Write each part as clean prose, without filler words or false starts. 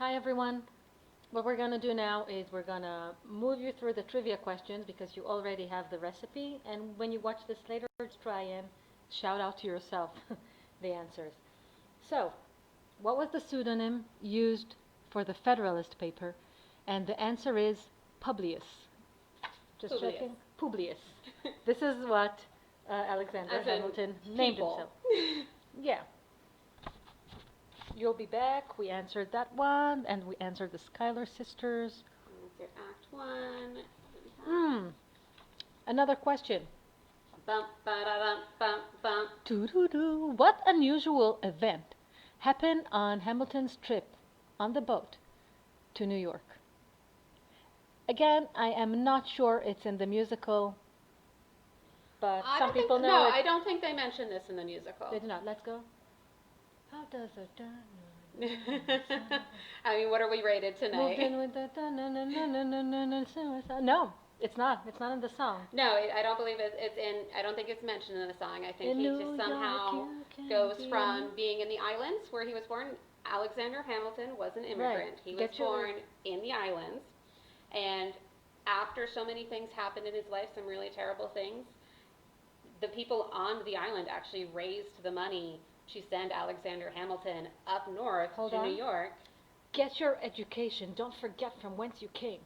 Hi everyone. What we're going to do now is we're going to move you through the trivia questions because you already have the recipe. And when you watch this later, just try and shout out to yourself the answers. So, what was the pseudonym used for the Federalist paper? And the answer is Publius. Just Publius. checking. Publius. This is what Alexander As in Hamilton named people. himself. Yeah. You'll be back. We answered that one, and we answered the Schuyler sisters. Answer Act 1. Another question. Bump, ba-da-dum, bump, bump. Doo-doo-doo. What unusual event happened on Hamilton's trip on the boat to New York? Again, I am not sure it's in the musical, but some people know No, it. I don't think they mentioned this in the musical. They did not. Let's go. How does a I mean, what are we rated tonight? Moving with the No, it's not. It's not in the song. No, I don't believe it's in. I don't think it's mentioned in the song. I think In he New just York, somehow you can goes be from being in the islands where he was born. Alexander Hamilton was an immigrant. He was Get your- born in the islands, and after so many things happened in his life, some really terrible things, the people on the island actually raised the money to send Alexander Hamilton up north Hold to on. New York. Get your education. Don't forget from whence you came.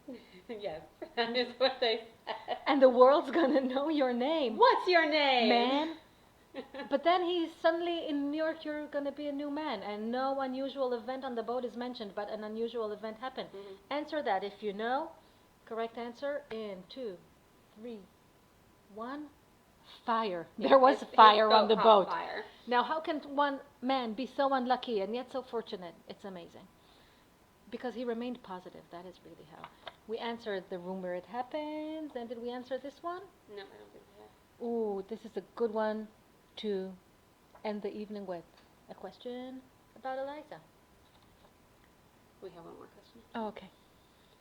Yes, that is what they said. And the world's gonna know your name. What's your name? Man. But then he's suddenly in New York, you're gonna be a new man. And no unusual event on the boat is mentioned, but an unusual event happened. Answer that if you know. Correct answer in 2, 3, 1. Fire. Yeah, There was his fire on the caught boat. Fire. Now, how can one man be so unlucky and yet so fortunate? It's amazing. Because he remained positive. That is really how. We answered the room where it happens. And did we answer this one? No, I don't think so. Ooh, this is a good one to end the evening with. A question about Eliza. We have one more question. Oh, okay.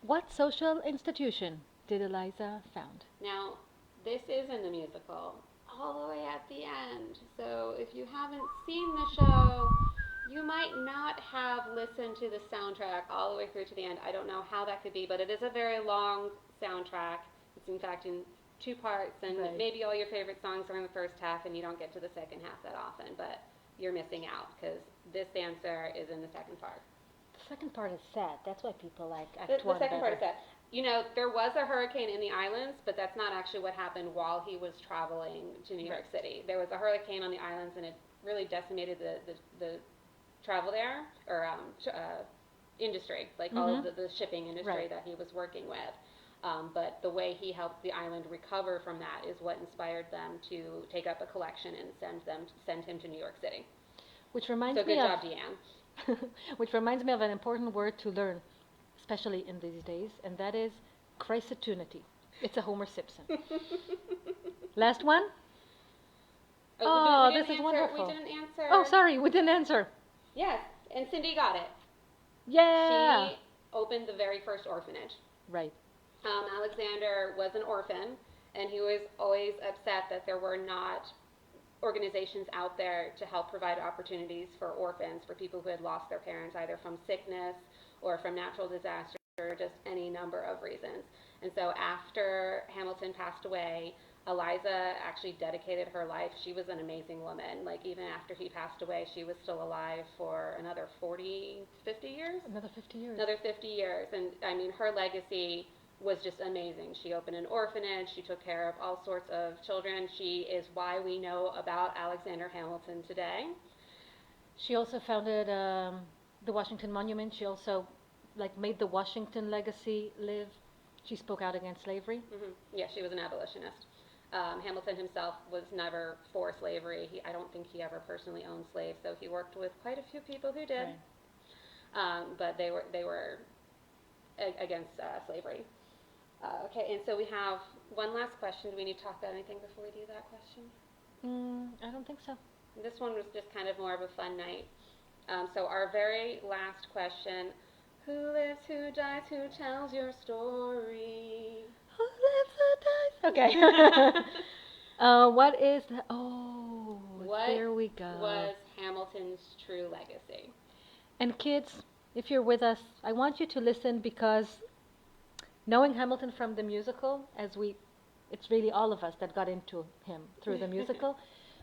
What social institution did Eliza found? Now, this is in the musical, all the way at the end. So if you haven't seen the show, you might not have listened to the soundtrack all the way through to the end. I don't know how that could be, but it is a very long soundtrack. It's in fact in 2 parts, and Right. maybe all your favorite songs are in the first half, and you don't get to the second half that often, but you're missing out because this answer is in the second part. The second part is sad. That's why people like Act The 1 second part is better. that, you know, there was a hurricane in the islands, but that's not actually what happened while he was traveling to New York City. There was a hurricane on the islands, and it really decimated the travel there, or industry, like all of the shipping industry Right. that he was working with. But the way he helped the island recover from that is what inspired them to take up a collection and send him to New York City. Which reminds So good me job, of Deanne. which reminds me of an important word to learn, especially in these days, and that is chrysotunity. It's a Homer Simpson. Last one? Oh, we didn't this is answer- wonderful. We didn't answer. Oh, sorry, we didn't answer. Yes, and Cindy got it. Yeah. She opened the very first orphanage. Right. Alexander was an orphan, and he was always upset that there were not organizations out there to help provide opportunities for orphans, for people who had lost their parents either from sickness or from natural disaster or just any number of reasons. And so after Hamilton passed away, Eliza actually dedicated her life. She was an amazing woman. Like, even after he passed away, she was still alive for another 40, 50 years? Another 50 years. Another 50 years. And I mean, her legacy was just amazing. She opened an orphanage. She took care of all sorts of children. She is why we know about Alexander Hamilton today. She also founded the Washington Monument. She also made the Washington legacy live. She spoke out against slavery. Yeah, she was an abolitionist. Hamilton himself was never for slavery. I don't think he ever personally owned slaves, so he worked with quite a few people who did. Right. But they were against slavery. Okay, and so we have one last question. Do we need to talk about anything before we do that question? I don't think so. This one was just kind of more of a fun night. So our very last question: who lives, who dies, who tells your story? Who lives, who dies? Okay. What is the... What there we go. was Hamilton's true legacy? And kids, if you're with us, I want you to listen because knowing Hamilton from the musical, it's really all of us that got into him through the musical,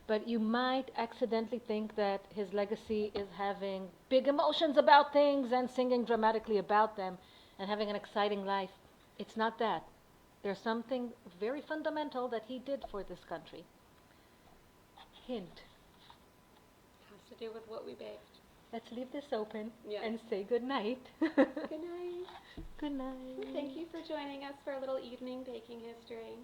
but you might accidentally think that his legacy is having big emotions about things and singing dramatically about them and having an exciting life. It's not that. There's something very fundamental that he did for this country. Hint. Has to do with what we baked. Let's leave this open Yes. and say good night. Good night. Good night. Thank you for joining us for a little evening baking history.